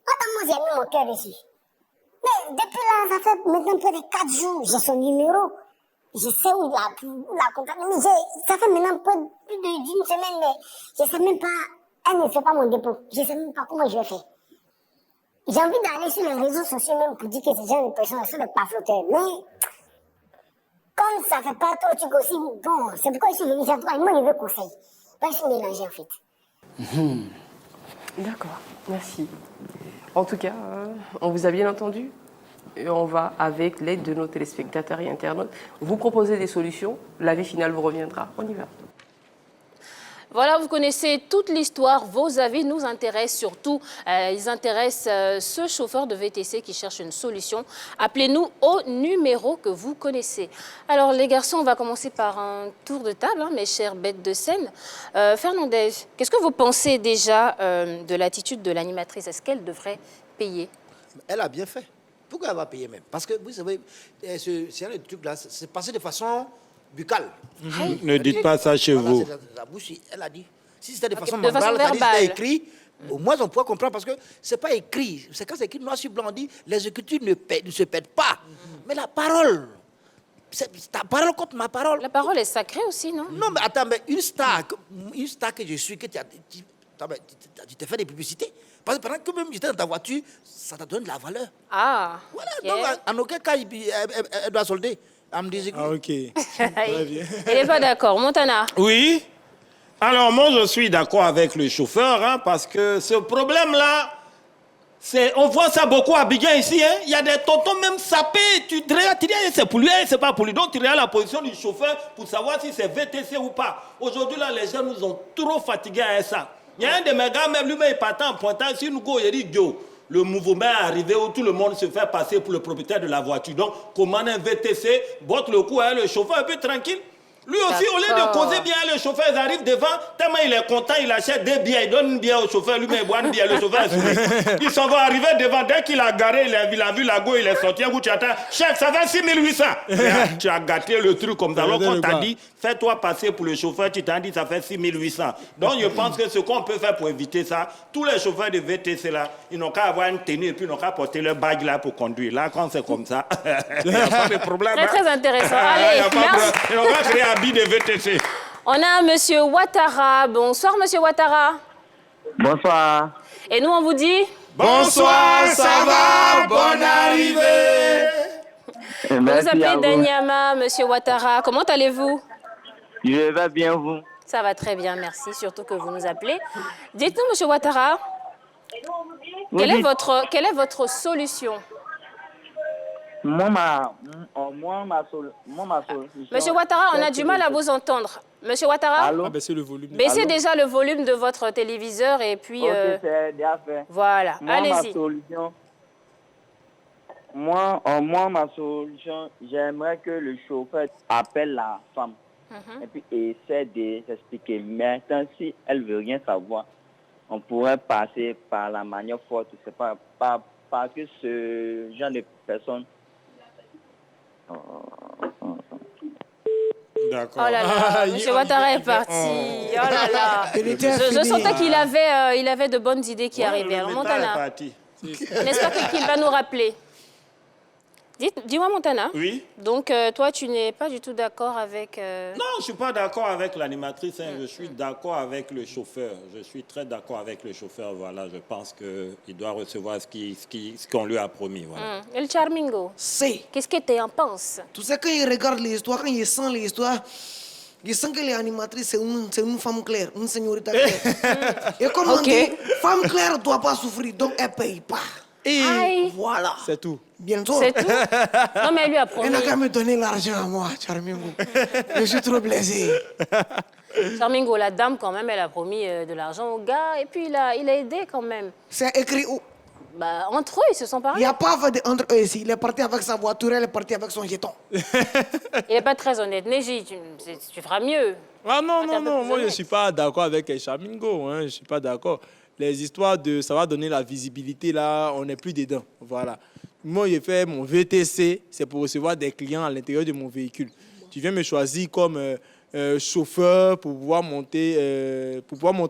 Autant moi j'ai mis mon cœur dessus. Mais depuis là, ça fait maintenant près de 4 jours, j'ai son numéro. Je sais où il a contacté. Mais ça fait maintenant plus d'une semaine, mais je sais même pas, elle ne fait pas mon dépôt. Je sais même pas comment je vais faire. J'ai envie d'aller sur les réseaux sociaux même pour dire que ces gens de personnes sont des pafloteurs. Mais, comme ça fait pas trop de trucs aussi, bon, c'est pourquoi je suis venu vers toi. Et moi, je veux conseil. Pas je suis mélangé en fait. D'accord, merci. En tout cas, on vous a bien entendu. Et on va, avec l'aide de nos téléspectateurs et internautes, vous proposer des solutions. L'avis final vous reviendra. On y va. Voilà, vous connaissez toute l'histoire. Vos avis nous intéressent surtout. Ils intéressent ce chauffeur de VTC qui cherche une solution. Appelez-nous au numéro que vous connaissez. Alors, les garçons, on va commencer par un tour de table, hein, mes chères bêtes de scène. Fernandez, qu'est-ce que vous pensez déjà de l'attitude de l'animatrice? Est-ce qu'elle devrait payer? Elle a bien fait. Pourquoi elle va payer même? Parce que, vous savez, c'est un truc là, c'est passé de façon buccale. Ne dites pas ça chez vous. La bouche, elle a dit. Si c'était de façon de façon membrane, verbale. c'était écrit, au moins on pourrait comprendre parce que c'est pas écrit. C'est quand c'est écrit noir sur blanc, on dit les écritures ne se pètent pas. Mais la parole, c'est ta parole contre ma parole. La parole est sacrée aussi, non? Non, mais attends, mais une star que je suis, que tu t'es fait des publicités. Parce que pendant que même j'étais dans ta voiture, ça t'a donné de la valeur. Ah. Voilà, yeah. donc en aucun cas, elle doit solder. Elle me disait que... Ah, ok. Très bien. Elle n'est pas d'accord. Montana? Oui. Alors, moi, je suis d'accord avec le chauffeur, hein, parce que ce problème-là, on voit ça beaucoup à Abidjan ici. Hein. Il y a des tontons même sapés. Tu dis, c'est pour lui, c'est pas pour lui. Donc, tu regardes la position du chauffeur pour savoir si c'est VTC ou pas. Aujourd'hui, là, les gens nous ont trop fatigués à ça. Il y a un de mes gars, même lui-même, il partait en pointant sur nous, il dit, Yo, le mouvement est arrivé où tout le monde se fait passer pour le propriétaire de la voiture. Donc, commande un VTC, botte le coup à le chauffeur un peu tranquille. Lui aussi, au lieu de causer bien, le chauffeur, il arrive devant, tellement il est content, il achète des billets, il donne une bière au chauffeur, lui-même, il boit une bière, le chauffeur est souri. Ils s'en vont arriver devant, dès qu'il a garé, il a vu la go, il est sorti, un bout, tu attends, chef, ça va 6800. Tu as gâté le truc comme ça. Alors qu'on t'a dit, fais-toi passer pour le chauffeur, tu t'as dit, ça fait 6800. Donc, je pense que ce qu'on peut faire pour éviter ça, tous les chauffeurs de VTC là, ils n'ont qu'à avoir une tenue et puis ils n'ont qu'à porter leur badge là pour conduire. Là, quand c'est comme ça, il n'y a pas de problème. Très, très intéressant. Allez, merci. Et on va créer un billet de VTC. On a Monsieur Ouattara. Bonsoir, Monsieur Ouattara. Bonsoir. Et nous, on vous dit... Bonsoir, ça va, bonne arrivée. Vous vous appelez Danyama, Monsieur Ouattara. Comment allez-vous? Je vais bien, vous? Ça va très bien, merci. Surtout que vous nous appelez. Dites-nous, Monsieur Ouattara, quelle est votre solution? Moi, ma solution... Monsieur Ouattara, on a du mal à vous entendre. Monsieur Ouattara, Allô? Baissez le volume. Baissez déjà le volume de votre téléviseur et puis... Ok, c'est déjà fait. Voilà, allez-y. Moi, ma solution, j'aimerais que le chauffeur appelle la femme et puis essaie de s'expliquer. Maintenant, si elle ne veut rien savoir, on pourrait passer par la manière forte. C'est pas parce que ce genre de personnes... D'accord. Oh là là, Monsieur Ouattara est parti. Oh là là. Je sentais qu'il avait de bonnes idées qui arrivaient. Alors, Montana, j'espère qu'il va nous rappeler. Dis-moi, Montana. Oui. Donc, toi, tu n'es pas du tout d'accord avec... Non, je ne suis pas d'accord avec l'animatrice. Hein. Je suis d'accord avec le chauffeur. Je suis très d'accord avec le chauffeur. Voilà, je pense qu'il doit recevoir ce qu'on lui a promis. Voilà. El Charmingo, C'est. qu'est-ce que tu en penses? Tout ça, quand il regarde l'histoire, quand il sent l'histoire, Je sens que l'animatrice, c'est une femme claire, une señorita claire. Et comme on dit, femme claire ne doit pas souffrir, donc elle ne paye pas. Aïe. Voilà. C'est tout. Bientôt. C'est tout. Non, mais elle lui a promis. Elle n'a qu'à me donner l'argent à moi, Charmingo. Je suis trop blessé. Charmingo, la dame, quand même, elle a promis de l'argent au gars et puis il a aidé quand même. C'est écrit où? Bah, entre eux, ils se sont parlé. Il n'y a pas entre eux ici. Il est parti avec sa voiture, elle est partie avec son jeton. Il n'est pas très honnête. Neji, tu feras mieux. Ah non, moi je ne suis pas d'accord avec Charmingo, hein, je ne suis pas d'accord. Les histoires de ça va donner la visibilité, là, on n'est plus dedans. Voilà. Moi, j'ai fait mon VTC, c'est pour recevoir des clients à l'intérieur de mon véhicule. Tu viens me choisir comme chauffeur pour pouvoir montrer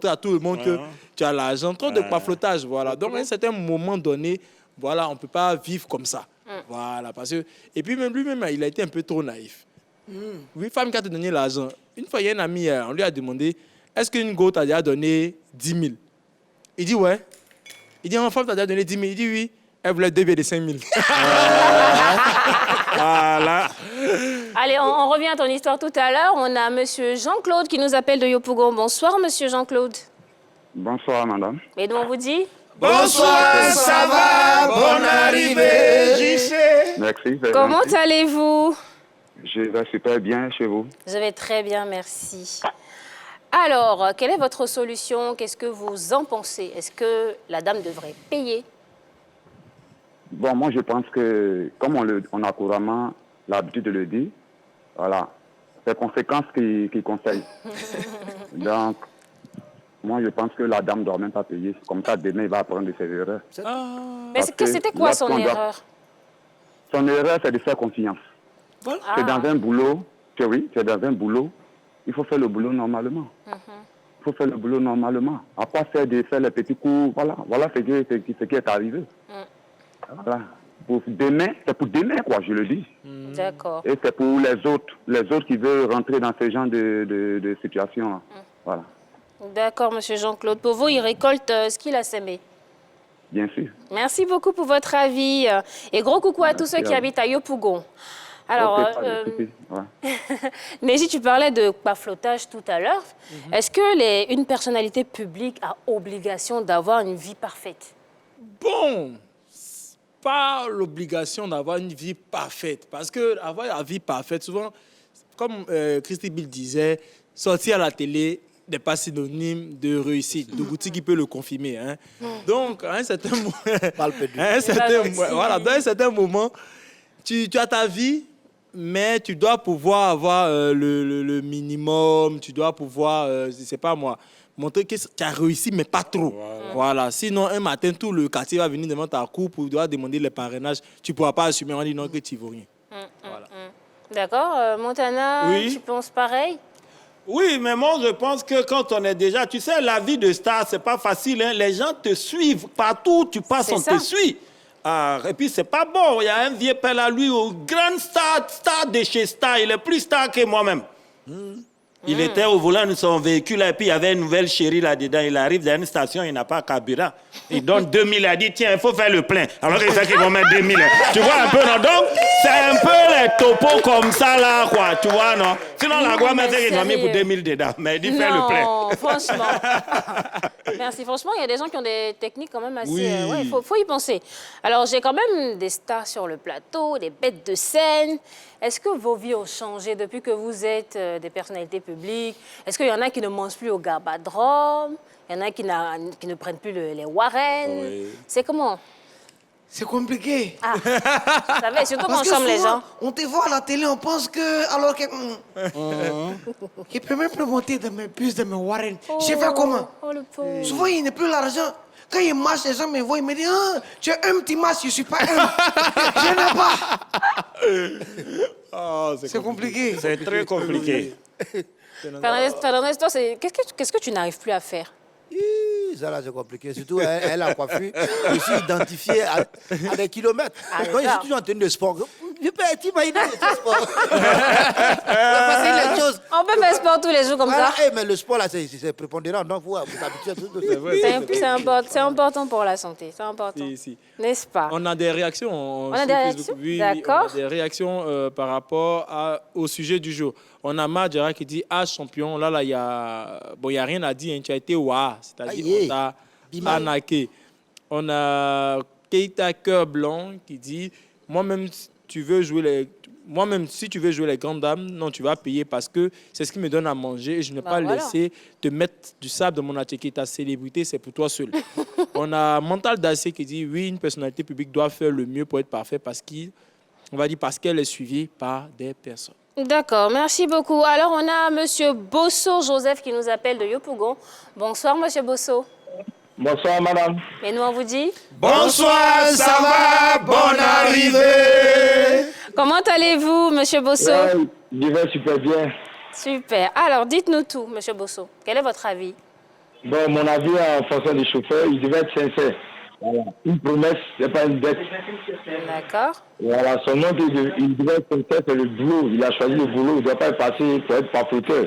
à tout le monde que tu as l'argent. Trop de paflotage, voilà. Donc, à un certain moment donné, voilà, on ne peut pas vivre comme ça. Voilà, parce que... Et puis, même lui-même, il a été un peu trop naïf. Oui, femme qui a te donné l'argent. Une fois, il y a un ami, on lui a demandé, est-ce qu'une go t'a déjà donné 10 000? Il dit, ouais. Il dit, une femme t'a déjà donné 10 000. Il dit, oui. Elle voulait 2 billets de 5 000. Voilà. Allez, on revient à ton histoire tout à l'heure. On a monsieur Jean-Claude qui nous appelle de Yopougon. Bonsoir, monsieur Jean-Claude. Bonsoir, madame. Et donc, on vous dit? Bonsoir, ça va? Bonne arrivée, JC. Merci. Comment allez-vous? Je vais super bien chez vous. Je vais très bien, merci. Alors, quelle est votre solution? Qu'est-ce que vous en pensez? Est-ce que la dame devrait payer? Bon, moi, je pense que, comme on a couramment l'habitude de le dire, voilà, c'est conséquences qui conseillent. Donc, moi, je pense que la dame ne doit même pas payer. Comme ça, demain, il va apprendre de ses erreurs. Mais c'était quoi son erreur? Son erreur, c'est de faire confiance. C'est dans un boulot, c'est dans un boulot, il faut faire le boulot normalement. Il faut faire le boulot normalement. À part faire les petits coups, voilà ce qui est arrivé. Voilà. C'est pour demain, quoi, je le dis. D'accord. Et c'est pour les autres qui veulent rentrer dans ce genre de situation. Voilà. D'accord, monsieur Jean-Claude. Pour vous, il récolte ce qu'il a semé. Bien sûr. Merci beaucoup pour votre avis. Et gros coucou à tous ceux qui habitent à Yopougon. Alors, Neji, tu parlais de paflotage tout à l'heure. Est-ce que une personnalité publique a obligation d'avoir une vie parfaite? Bon, pas l'obligation d'avoir une vie parfaite. Parce que avoir la vie parfaite, souvent, comme Christy Bill disait, sortir à la télé n'est pas synonyme de réussite. Dougouti qui peut le confirmer. Hein. Donc, à un certain moment, dans un certain moment, tu as ta vie, mais tu dois pouvoir avoir le minimum, tu dois pouvoir, je ne sais pas moi, montrer que tu as réussi, mais pas trop. Voilà. Sinon, un matin, tout le quartier va venir devant ta cour pour devoir demander le parrainage. Tu ne pourras pas assumer, on dit non, que tu ne vaux rien. Voilà. D'accord. Montana, Oui. tu penses pareil? Oui, mais moi, je pense que quand on est déjà... Tu sais, la vie de star, c'est pas facile. Hein? Les gens te suivent. Partout où tu passes, on te suit. Et puis, c'est pas bon. Il y a un vieux père là, lui, au grand star de chez Star. Il est plus star que moi-même. Il était au volant de son véhicule et puis il y avait une nouvelle chérie là-dedans. Il arrive dans une station, il n'a pas de carburant. Il donne 2000, il a dit, tiens, il faut faire le plein. Alors que c'est qu'ils vont mettre 2000. Tu vois un peu, non? Donc, c'est un peu les topos comme ça, là, quoi. Tu vois, non? Sinon, la Guaman, c'est qu'ils ont mis pour 2000 dedans. Mais il dit, fais le plein. Non, franchement. Merci. Franchement, il y a des gens qui ont des techniques quand même assez... Oui. Faut y penser. Alors, j'ai quand même des stars sur le plateau, des bêtes de scène. Est-ce que vos vies ont changé depuis que vous êtes des personnalités publiques? Est-ce qu'il y en a qui ne mangent plus au Garbadrom? Il y en a qui ne prennent plus les Warren? Oui. C'est comment? C'est compliqué. Ah, vous savez, surtout quand on Parce que chambre les souvent, gens. on te voit à la télé, on pense que... Alors que... Il peut même plus monter dans mes puces, de mes Warren. Je fais comment? Oh, le pauvre. Souvent, il n'a plus l'argent. Quand il marche, les gens me voient, ils me disent ah, tu es un petit masque, je ne suis pas un. Je n'ai pas. C'est compliqué. C'est très compliqué. Fernandez, toi, qu'est-ce que tu n'arrives plus à faire? Ça là, c'est compliqué. Surtout, elle a coiffure. Je suis identifié à des kilomètres. Donc, je suis toujours en tenue de sport. Je peux être imaginer ce sport. C'est facile les choses. On peut faire sport tous les jours comme ça. Mais le sport, là, c'est prépondérant. Donc, vous habituez à tout. C'est important pour la santé. C'est important. N'est-ce pas? On a des réactions. On a des réactions? D'accord. On a des réactions par rapport au sujet du jour. On a Madjara qui dit champion. Là, il y a rien à dire. Hein. Tu as été c'est-à-dire on t'a arnaqué. On a Keita Cœur Blanc qui dit moi-même, si tu veux jouer les grandes dames, non, tu vas payer parce que c'est ce qui me donne à manger et je ne vais pas laisser te mettre du sable dans mon assiette. Ta célébrité, c'est pour toi seul. On a Mental d'acier qui dit oui, une personnalité publique doit faire le mieux pour être parfait parce qu'elle est suivie par des personnes. D'accord, merci beaucoup. Alors, on a M. Bosso Joseph qui nous appelle de Yopougon. Bonsoir, M. Bosso. Bonsoir, madame. Et nous, on vous dit bonsoir, ça va, bonne arrivée. Comment allez-vous, M. Bosso? Je vais super bien. Super. Alors, dites-nous tout, M. Bosso. Quel est votre avis? Bon, mon avis en fonction du chauffeur, il devait être sincère. Voilà. Une promesse, ce n'est pas une dette. D'accord. Voilà, son nom, il devait être sincère, c'est le boulot. Il a choisi le boulot, il ne doit pas passer pour être papoteur.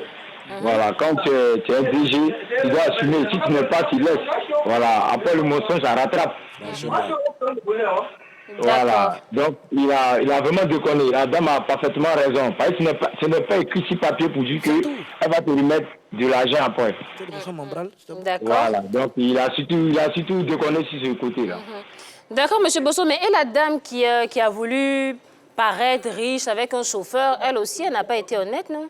Voilà, quand tu es un DG, tu dois assumer. Si tu n'es pas, tu laisses. Voilà, après le mensonge, ça rattrape. Voilà, donc il a vraiment déconné. La dame a parfaitement raison. Parce que ce n'est pas écrit sur papier pour dire qu'elle va te remettre de l'argent après. D'accord. Voilà, donc il a surtout déconné sur ce côté-là. D'accord, M. Bosso, mais et la dame qui a voulu paraître riche avec un chauffeur, elle aussi, elle n'a pas été honnête, non?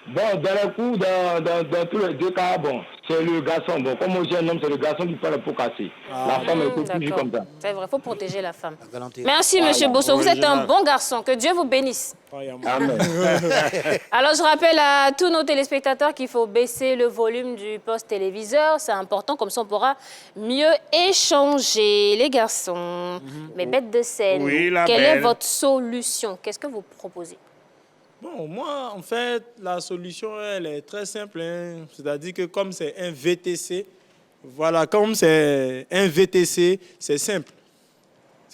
Bon, dans tous les deux cas, bon, c'est le garçon. Bon, comme moi j'ai un homme, c'est le garçon qui prend le pot cassé. La femme est toujours comme ça. C'est vrai, il faut protéger la femme. Merci, M. Bosso. Vous êtes un bon garçon. Que Dieu vous bénisse. Amen. Alors, je rappelle à tous nos téléspectateurs qu'il faut baisser le volume du poste téléviseur. C'est important, comme ça on pourra mieux échanger. Les garçons, mes bêtes de scène, quelle est votre solution? Qu'est-ce que vous proposez? Bon, moi, en fait, la solution, elle est très simple. Hein. C'est-à-dire que comme c'est un VTC, voilà, comme c'est un VTC, c'est simple.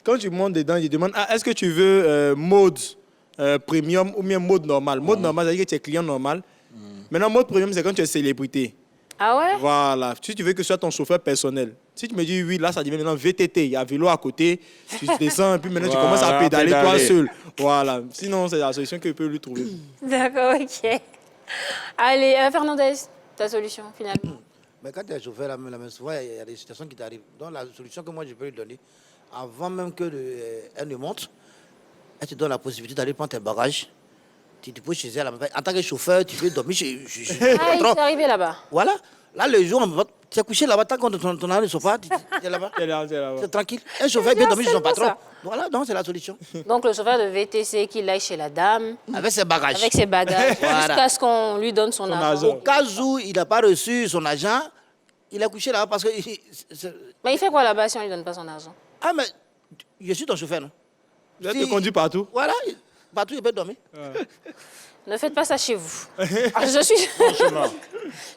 Quand tu montes dedans, il demande, est-ce que tu veux mode premium ou bien mode normal? Mode normal, c'est-à-dire que tu es client normal. Maintenant, mode premium, c'est quand tu es célébrité. Ah ouais? Voilà. Si tu veux que ce soit ton chauffeur personnel. Si tu me dis oui, là, ça devient maintenant VTT. Il y a vélo à côté. Tu descends et puis maintenant, tu commences à pédaler toi seul. Voilà. Sinon, c'est la solution que tu peux lui trouver. D'accord, ok. Allez, Fernandez, ta solution, finalement. Mais quand tu es chauffeur, là, souvent, il y a des situations qui t'arrivent. Donc, la solution que moi, je peux lui donner, avant même qu'elle ne monte, elle te donne la possibilité d'aller prendre tes bagages. Tu te poses chez elle. En tant que chauffeur, tu peux dormir chez le patron. C'est arrivé là-bas. Voilà. Là, le jour, tu es couché là-bas, tant qu'on ton âme ne sort pas, tu es là-bas. C'est tranquille. Un chauffeur peut dormir chez son patron. Voilà, donc c'est la solution. Donc le chauffeur de VTC qu'il aille chez la dame. Avec ses bagages. Avec ses bagages. Voilà. Jusqu'à ce qu'on lui donne son argent. Au cas où il n'a pas reçu son argent, il est couché là-bas parce que... Mais il fait quoi là-bas si on ne lui donne pas son argent? Ah, mais je suis ton chauffeur, non? Je te conduis partout. Voilà, partout il peut dormir. Ne faites pas ça chez vous. Je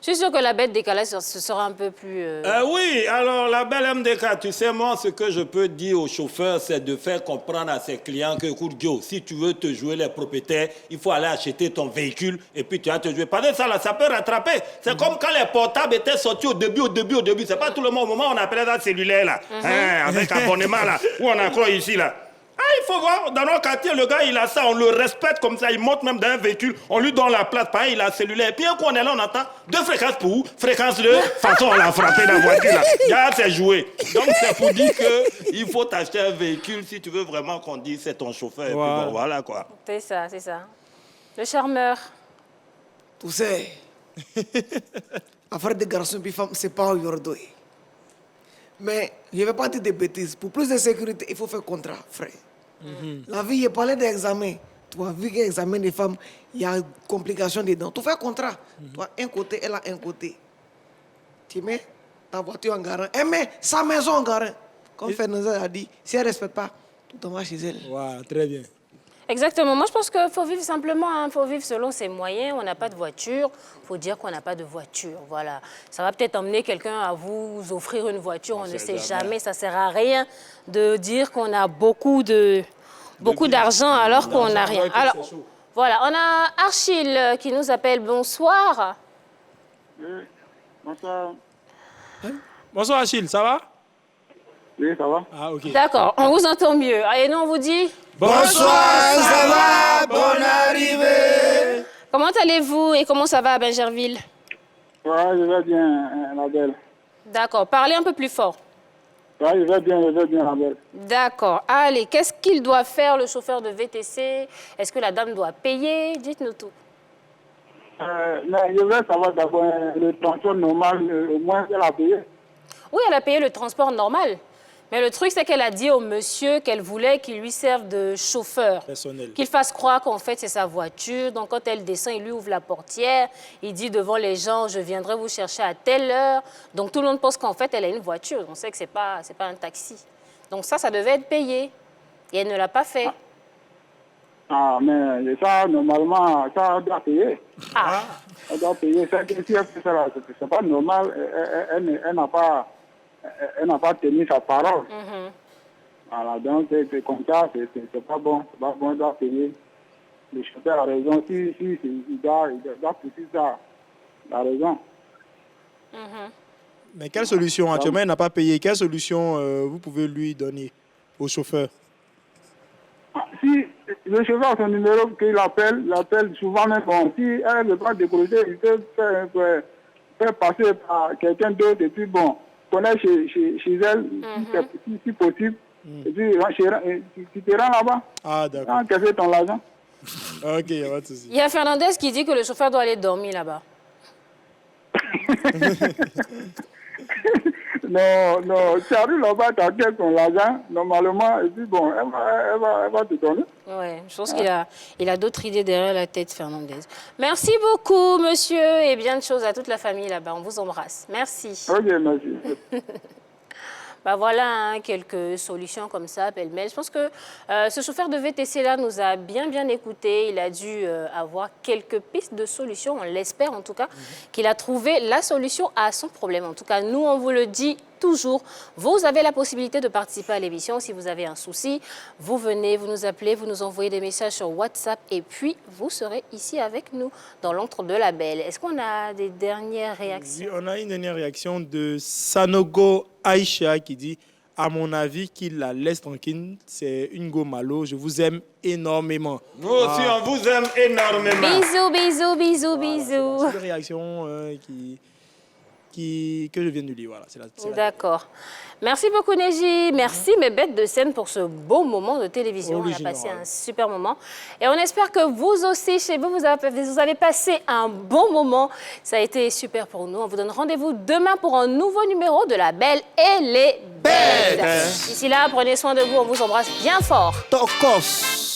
suis sûre que la bête décalée, ce sera un peu plus... Oui, alors la belle MDK, tu sais, moi, ce que je peux dire aux chauffeurs, c'est de faire comprendre à ses clients que, écoute, Joe, si tu veux te jouer les propriétaires, il faut aller acheter ton véhicule et puis tu vas te jouer. Parce que ça, là, ça peut rattraper. C'est comme quand les portables étaient sortis au début. C'est pas tout le monde. Au moment où on appelait ça cellulaire, là, avec abonnement, là, où on accroche ici, là. Ah, il faut voir, dans notre quartier, le gars, il a ça, on le respecte comme ça, il monte même dans un véhicule, on lui donne la place, pareil, il a cellulaire. Et puis, un coup, on est là, on entend 2 fréquences pour où? Fréquence 2, façon, on l'a frappé dans la voiture, là. Là, c'est joué. Donc, c'est pour dire qu'il faut t'acheter un véhicule si tu veux vraiment qu'on dise c'est ton chauffeur. Et puis, bon, voilà, quoi. C'est ça, c'est ça. Le charmeur. Tu sais, affaire de garçons et femmes, c'est pas aujourd'hui. Mais je ne vais pas dire des bêtises. Pour plus de sécurité, il faut faire contrat, frère. La vie, il parlait d'examen. Tu as vu qu'examen des femmes, il y a complications dedans. Tu fais contrat. Toi, un côté, elle a un côté. Tu mets ta voiture en garant. Elle met sa maison en garant. Comme Fernandez a dit, si elle ne respecte pas, tu t'en vas chez elle. Wow, très bien. Exactement. Moi, je pense qu'il faut vivre simplement, il faut vivre selon ses moyens. On n'a pas de voiture, il faut dire qu'on n'a pas de voiture. Voilà. Ça va peut-être emmener quelqu'un à vous offrir une voiture, on ne sait jamais. Ça ne sert à rien de dire qu'on a beaucoup d'argent alors qu'on n'a rien. Alors, Voilà, on a Achille qui nous appelle. Bonsoir. Oui, bonsoir. Bonsoir Achille, ça va? Oui, ça va. Ah, ok. D'accord, on vous entend mieux. Et nous, on vous dit... Bonsoir, ça va? Bonne arrivée. Comment allez-vous et comment ça va à Bingerville? Ouais, je vais bien, la belle. D'accord, parlez un peu plus fort. Ouais, je vais bien, la belle. D'accord. Allez, qu'est-ce qu'il doit faire, le chauffeur de VTC? Est-ce que la dame doit payer? Dites-nous tout. Mais je vais savoir d'abord le transport normal, au moins elle a payé. Oui, elle a payé le transport normal. Mais le truc, c'est qu'elle a dit au monsieur qu'elle voulait qu'il lui serve de chauffeur. Personnel. Qu'il fasse croire qu'en fait, c'est sa voiture. Donc, quand elle descend, il lui ouvre la portière. Il dit devant les gens, je viendrai vous chercher à telle heure. Donc, tout le monde pense qu'en fait, elle a une voiture. On sait que ce n'est pas un taxi. Donc, ça devait être payé. Et elle ne l'a pas fait. Ah, mais ça, normalement, ça doit payer. Ah. Elle doit payer. C'est pas normal. Elle n'a pas tenu sa parole. Voilà, donc c'est comme ça, c'est pas bon. C'est pas bon, il doit payer. Le chauffeur a raison. Si il doit pousser ça, il a raison. Mais quelle solution? Actuellement, elle n'a pas payé. Quelle solution vous pouvez lui donner au chauffeur? Si le chauffeur a son numéro qu'il appelle, souvent même. Bon, si elle ne veut pas décrocher, il peut faire passer par quelqu'un d'autre et puis bon, connaître chez elle, si possible. Et puis tu te rends là-bas. Ah, d'accord. Encaisser ton argent. Ok, il n'y a pas de souci. Il y a Fernandez qui dit que le chauffeur doit aller dormir là-bas. Non, tu arrives là-bas, tu encaisses ton argent, normalement, et puis bon, elle va te donner. Oui, je pense qu'il a d'autres idées derrière la tête, Fernandez. Merci beaucoup, monsieur, et bien de choses à toute la famille là-bas. On vous embrasse. Merci. Ok, merci. Bah voilà, hein, quelques solutions comme ça, pêle-mêle. Je pense que ce chauffeur de VTC-là nous a bien écoutés. Il a dû avoir quelques pistes de solutions, on l'espère en tout cas, qu'il a trouvé la solution à son problème. En tout cas, nous, on vous le dit toujours, vous avez la possibilité de participer à l'émission. Si vous avez un souci, vous venez, vous nous appelez, vous nous envoyez des messages sur WhatsApp et puis vous serez ici avec nous dans l'antre de la belle. Est-ce qu'on a des dernières réactions? Oui, on a une dernière réaction de Sanogo Aïcha qui dit « À mon avis, qu'il la laisse tranquille, c'est une go malo. Je vous aime énormément. » Nous aussi, on vous aime énormément. Bisous. C'est une réaction que je viens de lire. Voilà, D'accord. Merci beaucoup, Neji. Merci, mes bêtes de scène, pour ce beau moment de télévision. On a passé un super moment. Et on espère que vous aussi, chez vous, vous avez passé un bon moment. Ça a été super pour nous. On vous donne rendez-vous demain pour un nouveau numéro de La Belle et les Bêtes. D'ici là, prenez soin de vous. On vous embrasse bien fort. Tokos.